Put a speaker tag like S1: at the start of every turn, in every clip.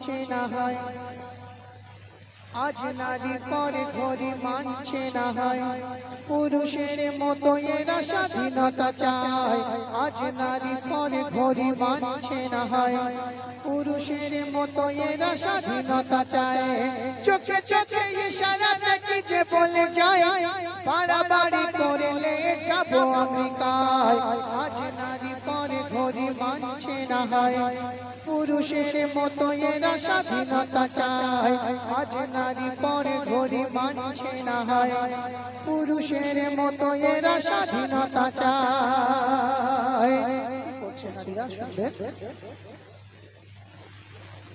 S1: মানছে না হয়, আজ নারী পরে ঘড়ি মানছে না হয়, পুরুষের মতো এরা স্বাধীনতা চায়। আজ নারী পরে ঘড়ি মানছে না হয়, পুরুষের মতো এরা স্বাধীনতা চায়। চোখে চোখে ইশারাতে কি যে বলে যায়, বাড়াবাড়ি করলে যাবো আমেরিকায়। আজ নারী পরে ঘড়ি মানছে না হয়, পুরুষের মতো এরা স্বাধীনতা চায়। আজ নারী পরে ঘড়ি মানছে না হয়, পুরুষের মতো এরা স্বাধীনতা চায়।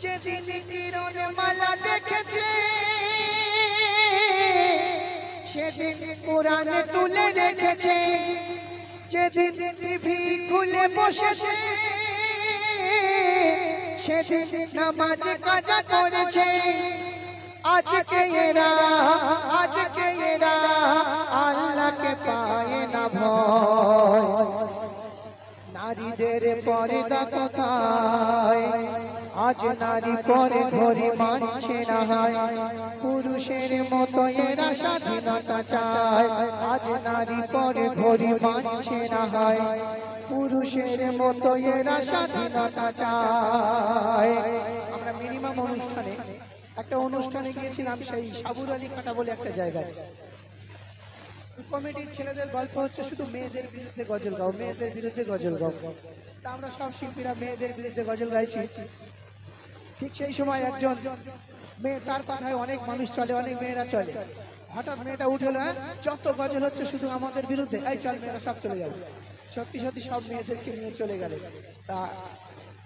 S1: যেদিন কিরণ মালা দেখেছে, সেদিন কোরআন তুলে রেখেছে। যেদিন টিভি খুলে বসেছে, সেদিন নামাজ কাজা করেছে। আজকে এরা আল্লাহকে পায় না ভয়, নারীদের পর্দা কোথায়? আজ নারী পরে ঘড়ি মানছে না হয়, পুরুষের মতো এরা স্বাধীনতা চায়। আজ নারী পরে ঘড়ি মানছে না হয়, পুরুষের মতো এরা স্বাধীনতা চায়। আমরা মিনিমাম একটা অনুষ্ঠানে গিয়েছিলাম, সেই সাবুর আলী কাটা বলে একটা জায়গায়। কমিটির ছেলেদের গল্প হচ্ছে শুধু মেয়েদের বিরুদ্ধে গজল গাও, মেয়েদের বিরুদ্ধে গজল গাও। তা আমরা সব শিল্পীরা মেয়েদের বিরুদ্ধে গজল গাইছি। ঠিক সেই সময় একজন মেয়ে, তার কথায় অনেক মানুষ চলে, অনেক মেয়েরা চলে। হঠাৎ মেয়েটা উঠলো, যত গজল হচ্ছে শুধু আমাদের বিরুদ্ধে, এই চল মেয়েরা সব চলে যাবে। সত্যি সত্যি সব মেয়েদেরকে নিয়ে চলে গেল। তা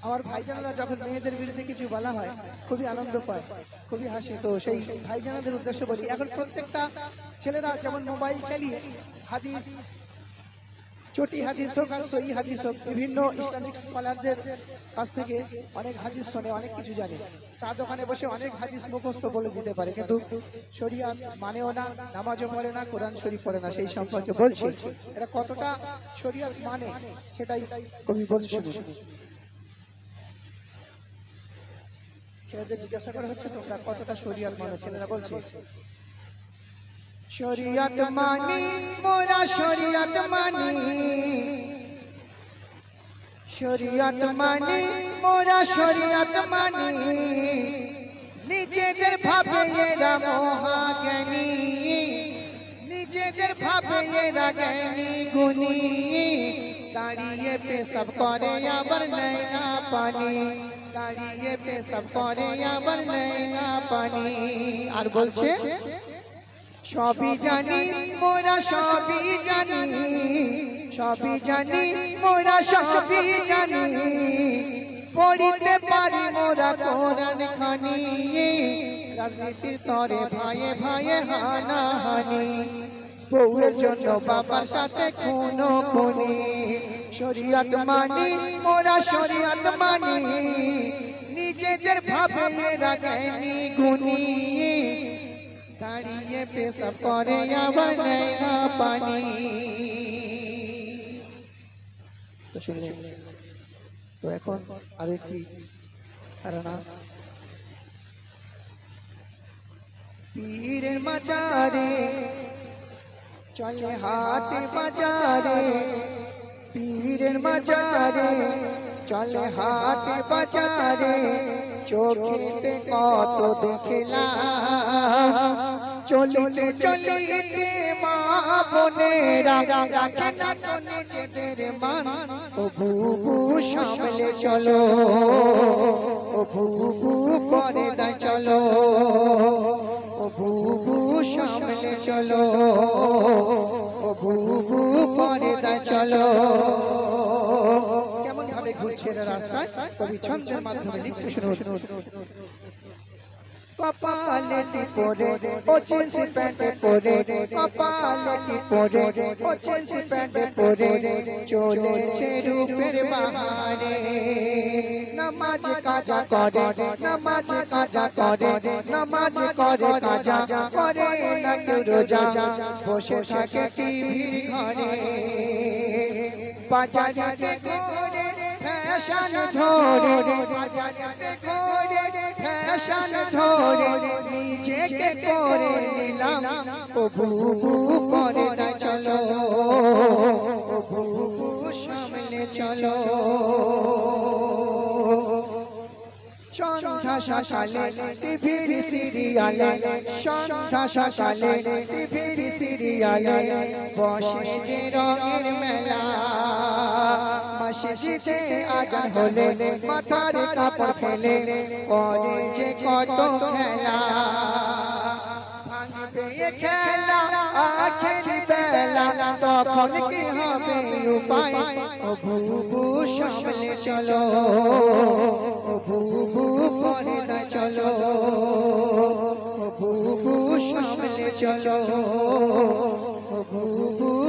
S1: আমার ভাইজানারা যখন মেয়েদের বিরুদ্ধে কিছু বলা হয় খুবই আনন্দ পায়, খুবই হাসি। তো সেই ভাইজানাদের উদ্দেশ্য বলি, এখন প্রত্যেকটা ছেলেরা যেমন মোবাইল চালিয়ে হাদিস, চটি হাদিস হোক আর সহি হাদিস হোক, বিভিন্ন ইসলামিক স্কলারদের কাছ থেকে অনেক হাদিস শোনে, অনেক কিছু জানে। চা দোকানে বসে অনেক হাদিস মুখস্থ বলে দিতে পারে, কিন্তু শরিয়াত মানেও না, নামাজও পড়ে না, কোরআন শরীফ পড়ে না। সেই সম্পর্কে বলছি, এটা কতটা শরিয়াত মানে সেটাই কবি বলছে। ছেলেদের জিজ্ঞাসা করা হচ্ছে, তোমরা কতটা শরিয়াত মানো? ছেলেরা বলছে, শরিয়াত মানি মোরা, শরিয়াত মানি, শরিয়াত মানি মোরা, শরিয়াত মানি। নিজেদের ভাবে এরা মহাজ্ঞানী, নিজেদের ভাবে এরা জ্ঞানী গুণী। দাঁড়িয়ে পেশাব করে আবার নেয় না পানি, দাঁড়িয়ে পেশাব করে আবার নেয় না পানি। আর বলছে, সবই জানি মোরা, সবই জানি, সবই জানি মোরা, সবই জানি। পড়িতে পারি মোরা কোরআন খানি, রাজনীতির তরে ভাইয়ে ভাইয়ে হানাহানি। বউয়ের জন্য বাবার সাথে খুনো খুনি। শরিয়াত মানি মোরা, শরিয়াত মানি। নিজেদের ভাবে এরা জ্ঞানী গুণী, দাঁড়িয়ে পেশাব করে আবার নেয় না পানি। তো শুনলেন তো, এখন আরেকটি ধারণা। পীরের মাজারে চলে হাটে বাজারে, পীরের মাজারে চলে হাটে বাজারে। চোখেতে কত দেখলাম, চলিতে চলিতে মা বোনেরা রাখে না তো নিজেদের মান। ও বুবু সামলে চলো, ও বুবু পরে দায় চলো, ও বুবু সামলে চলো, ও বুবু পরে দায় চলো। কেমন ভাবে ঘুরছে রাস্তায়, কবি ছন্দের মাধ্যমে লিখছে, শুনুন। কপালে টিপরে ও জিন্স প্যান্ট পরে, কপালে টিপরে ও জিন্স প্যান্ট পরে চলেছে রূপের বাহারে। নামাজ কাজা করে, নামাজ কাজা করে, নামাজ করে কাজা করে না কেউ রোজা, বসে থাকে টিভির ঘরে। বাজারে ঘরে ফ্যাশন ধরে, বাজারে ঘরে ফ্যাশন ধরে নিজেকে করে নিলাম ও বুবু পর্দা চলো ও বুবু সামলে চলো সন্ধ্যা সকালে টিভির সিরিয়ালে সন্ধ্যা সকালে টিভির সিরিয়ালে বসে যে রঙের মেলা মসজিদে আজান হলে মাথার কাপড় ফেলে করে যে কত খেলা ভাঙবে খেলা আখের বেলা তখন কি হবে উপায় ও বুবু সামলে চলো ও বুবু পর্দা চলো ও বুবু সামলে চলো ও বুবু